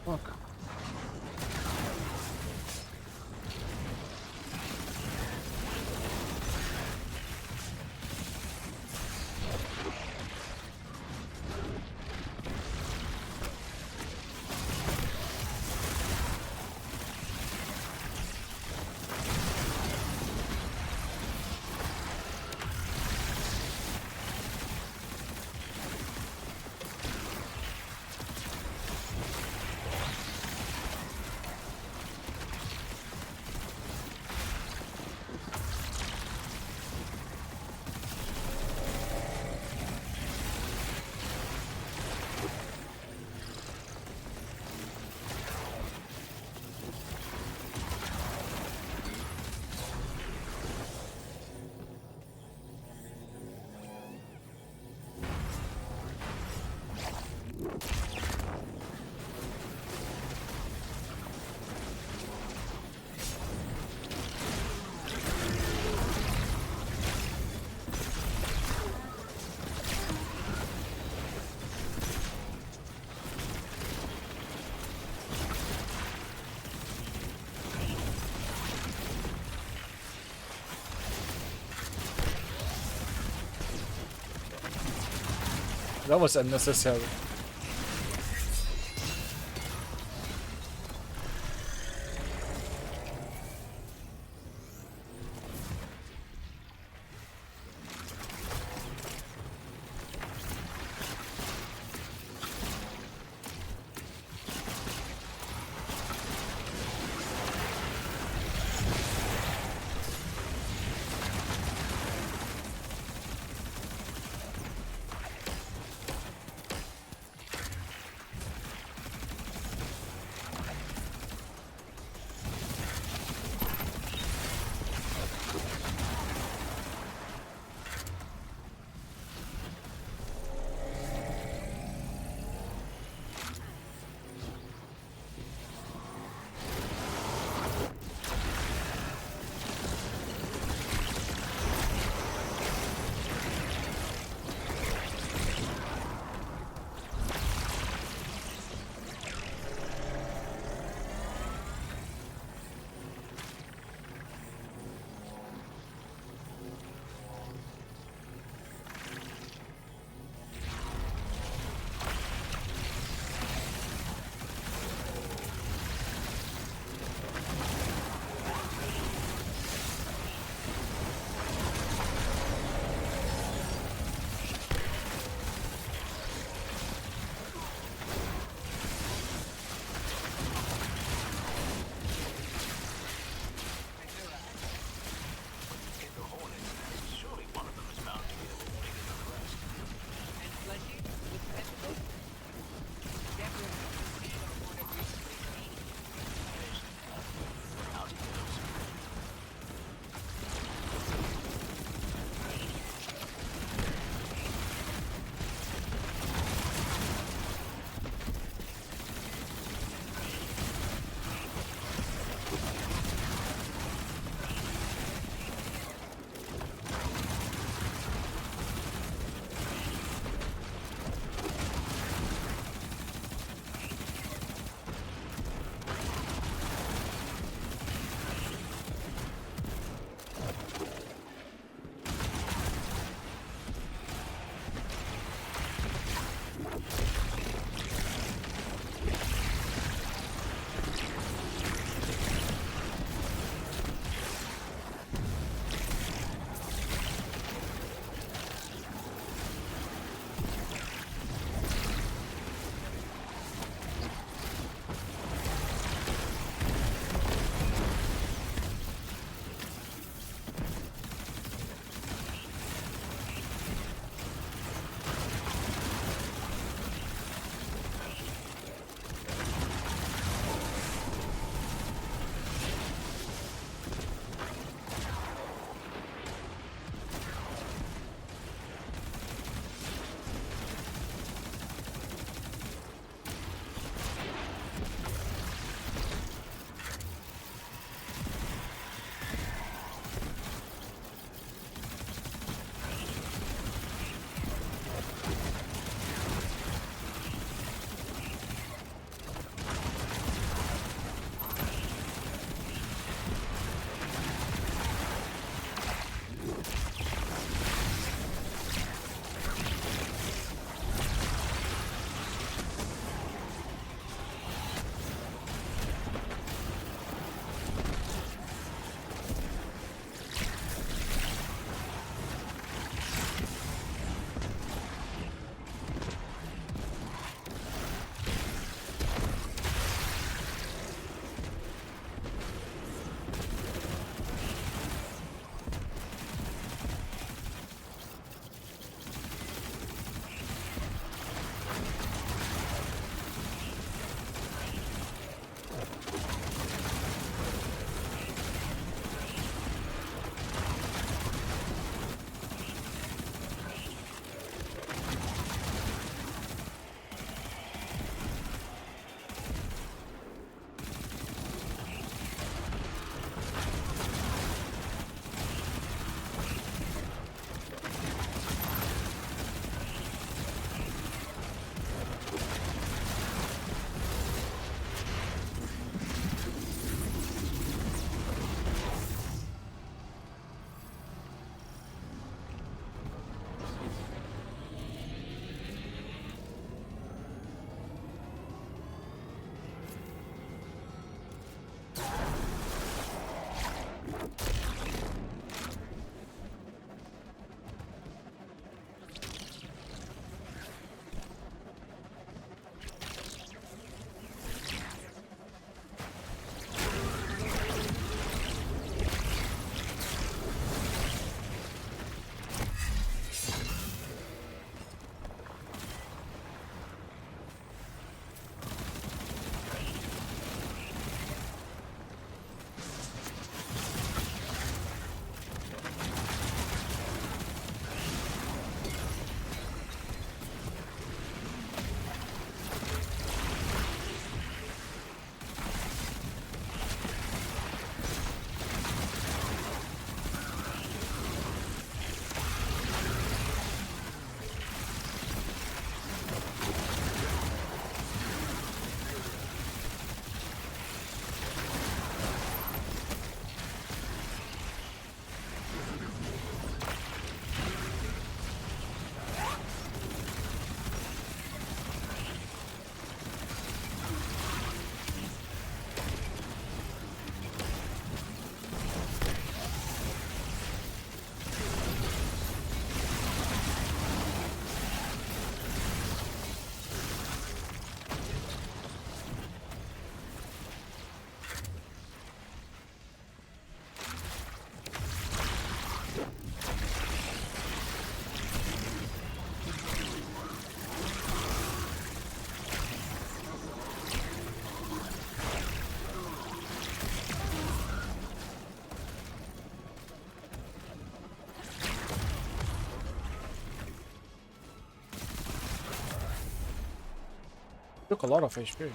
Fuck. That was unnecessary. Took a lot of HP.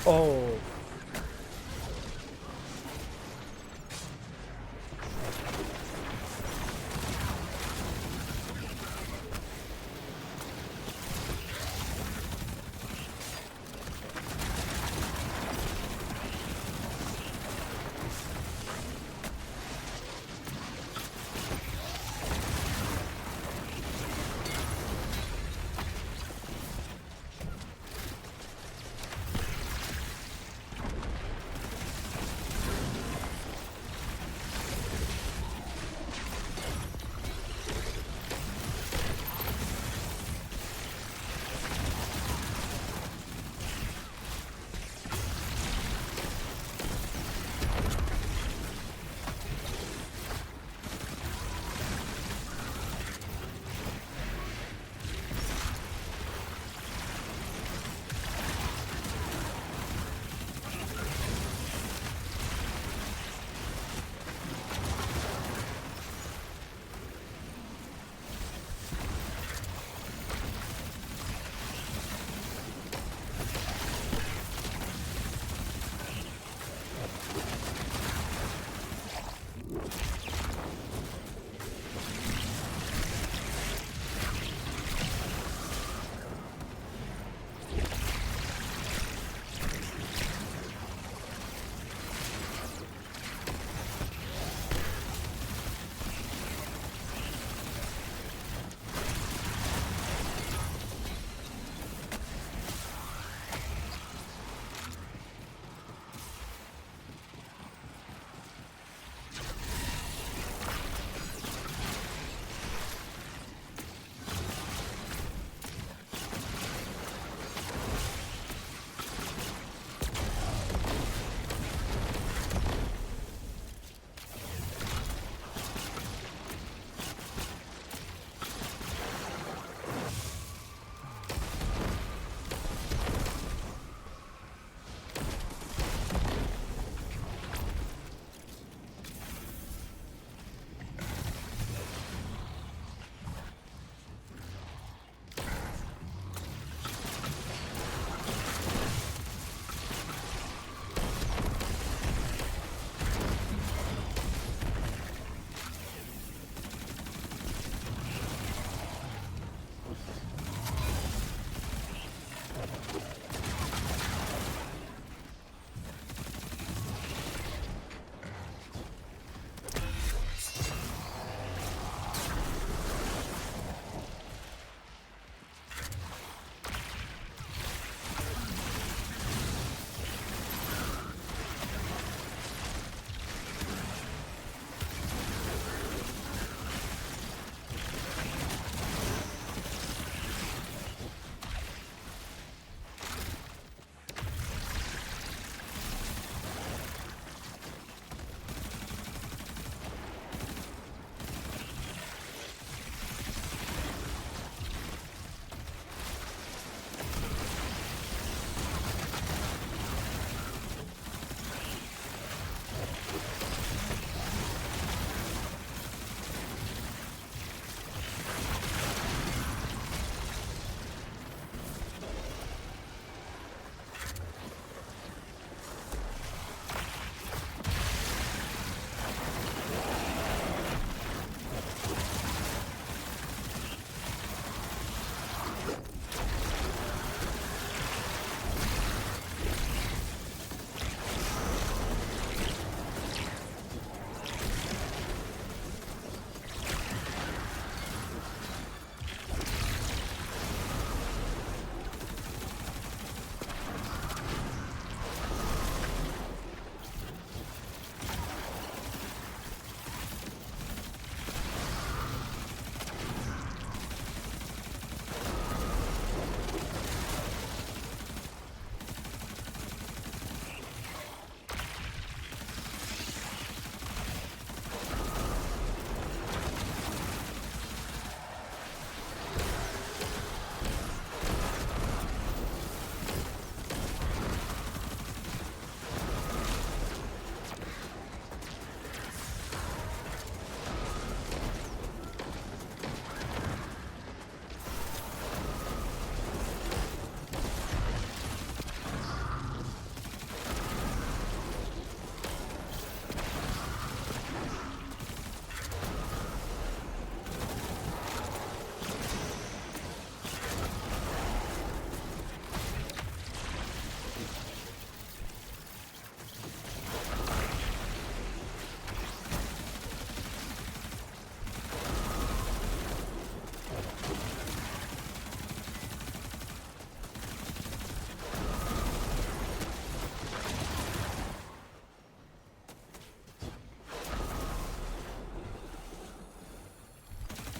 Oh.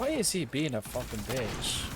Why is he being a fucking bitch?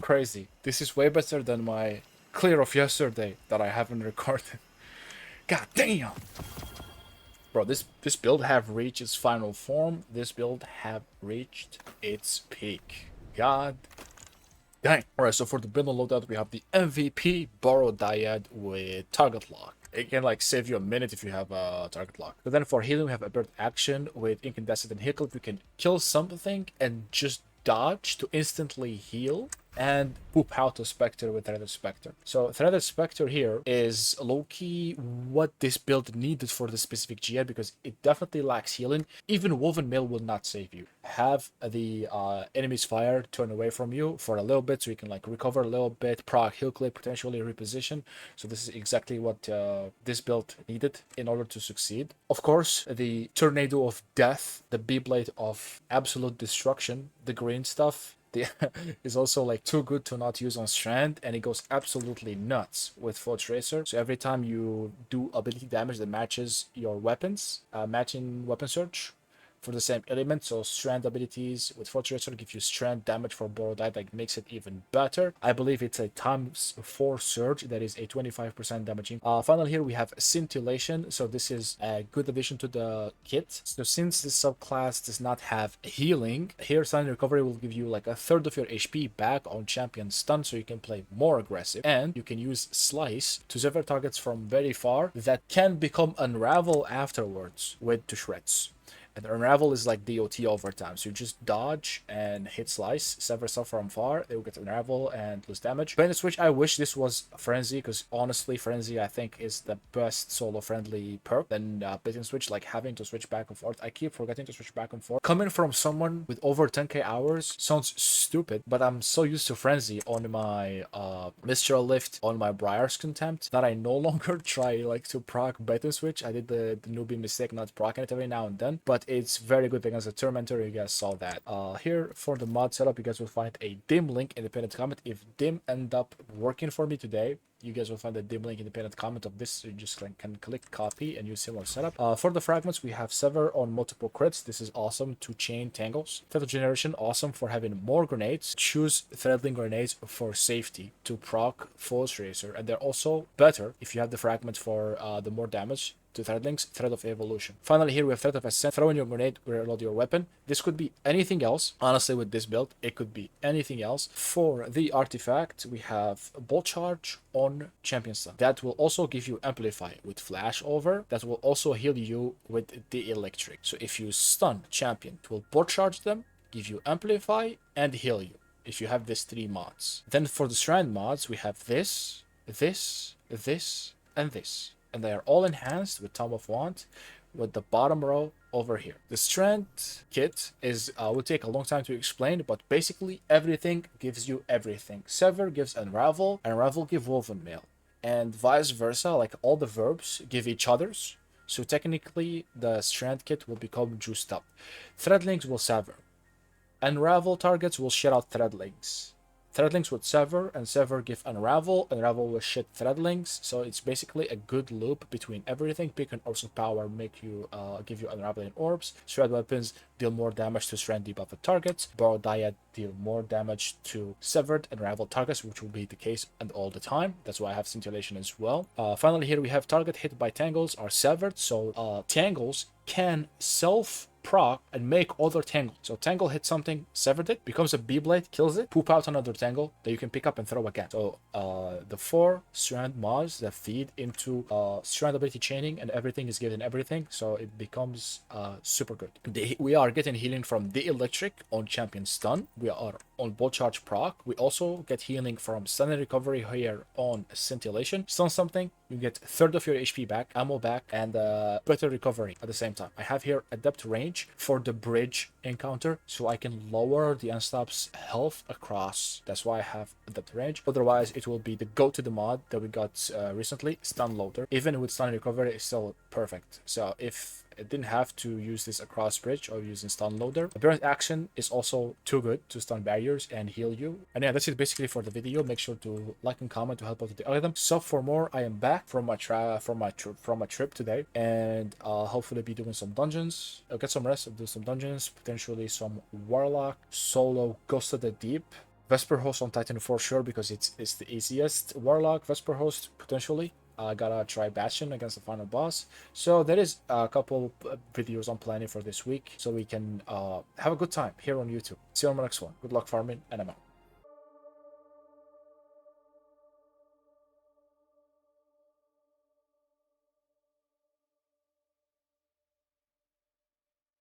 Crazy. This is way better than my clear of yesterday that I haven't recorded. God damn! Bro, this build have reached its final form. This build have reached its peak. God dang. Alright, so for the build and loadout, we have the MVP Barrow-Dyad with target lock. It can like save you a minute if you have a target lock. But then for healing, we have a bird action with incandescent and heal. You can kill something and just dodge to instantly heal and poop out a Spectre with Threaded Spectre. So Threaded Spectre here is low-key what this build needed for the specific GL because it definitely lacks healing. Even Woven Mail will not save you. Have the enemy's fire turn away from you for a little bit so you can like recover a little bit, proc, heal clip, potentially reposition. So this is exactly what this build needed in order to succeed. Of course, the Tornado of Death, the B-Blade of Absolute Destruction, the green stuff, is also like too good to not use on Strand, and it goes absolutely nuts with Full Tracer. So every time you do ability damage that matches your weapons, matching weapon search for the same element. So Strand abilities with Full Tracer give you Strand damage for Barrow-Dyad, like makes it even better. I believe it's a ×4 surge that is a 25% damaging. Finally here we have Scintillation. So this is a good addition to the kit. So since this subclass does not have healing, here Silent Recovery will give you like a third of your HP back on champion stun, so you can play more aggressive, and you can use Slice to sever targets from very far that can become Unravel afterwards with to shreds. And Unravel is like DOT over time, so you just dodge and hit Slice, sever stuff from far, it will get Unravel and lose damage. Bait and Switch, I wish this was Frenzy, because honestly, Frenzy I think is the best solo-friendly perk than Bait and Switch, like having to switch back and forth. I keep forgetting to switch back and forth. Coming from someone with over 10k hours sounds stupid, but I'm so used to Frenzy on my Mistral Lift, on my Briar's Contempt, that I no longer try like to proc Bait and Switch. I did the newbie mistake not proccing it every now and then, but it's very good against the Tourmentor. You guys saw that. Here for the mod setup, you guys will find a dim link in the pinned comment. If dim end up working for me today, you guys will find the dim link in the pinned comment of this, so you just can click copy and use similar setup. For the fragments, we have Sever on multiple crits. This is awesome to chain tangles. Thread Generation, awesome for having more grenades. Choose Threadling grenades for safety to proc Full Tracer, and they're also better if you have the fragments for the more damage to Threadlings, Thread of Evolution. Finally, here we have Thread of Ascent. Throw in your grenade, reload your weapon. This could be anything else. Honestly, with this build, it could be anything else. For the artifact, we have Bolt Charge on on champion stun. That will also give you amplify with flash over. That will also heal you with the electric. So if you stun champion, it will board charge them, give you amplify, and heal you if you have these 3 mods. Then for the Strand mods, we have this, and this. And they are all enhanced with Tome of Want with the bottom row over here. The Strand kit is will take a long time to explain, but basically everything gives you everything. Sever gives Unravel, Unravel give Woven Mail, and vice versa, like all the verbs give each other's. So technically the Strand kit will become juiced up. Threadlings will sever. Unravel targets will shit out threadlings. Threadlings would sever, and sever give unravel. Unravel will shit threadlings. So it's basically a good loop between everything. Pick an orbs of power, make you give you unraveling orbs. Shred weapons deal more damage to strand debuffed targets. Barrow-Dyad deal more damage to severed unravel targets, which will be the case and all the time. That's why I have scintillation as well. Finally, here we have target hit by tangles are severed. So tangles can self-proc and make other tangle. So tangle hits something, severed it, becomes a B-blade, kills it, poop out another tangle that you can pick up and throw again. So the 4 strand mods that feed into strand ability chaining, and everything is given everything, so it becomes super good. We are getting healing from the electric on champion stun. We are on bolt charge proc. We also get healing from stun and recovery here on scintillation. Stun something, you get third of your HP back, ammo back, and better recovery at the same time. I have here adept range for the bridge encounter, so I can lower the unstop's health across. That's why I have adept range. Otherwise, it will be the go-to mod that we got recently, stun loader. Even with stun recovery, it's still perfect. So if I didn't have to use this across bridge or using stun loader, aberrant action is also too good to stun barriers and heal you. And yeah, that's it basically for the video. Make sure to like and comment to help out with the algorithm. So for more, I am back from my trip today, and I'll hopefully be doing some dungeons. I'll get some rest, I'll do some dungeons, potentially some warlock, solo, ghost of the deep. Vesper host on Titan for sure, because it's the easiest. Warlock, Vesper host potentially. I gotta try Bastion against the final boss. So there is a couple videos I'm planning for this week, so we can have a good time here on YouTube. See you on the next one. Good luck farming, and I'm out.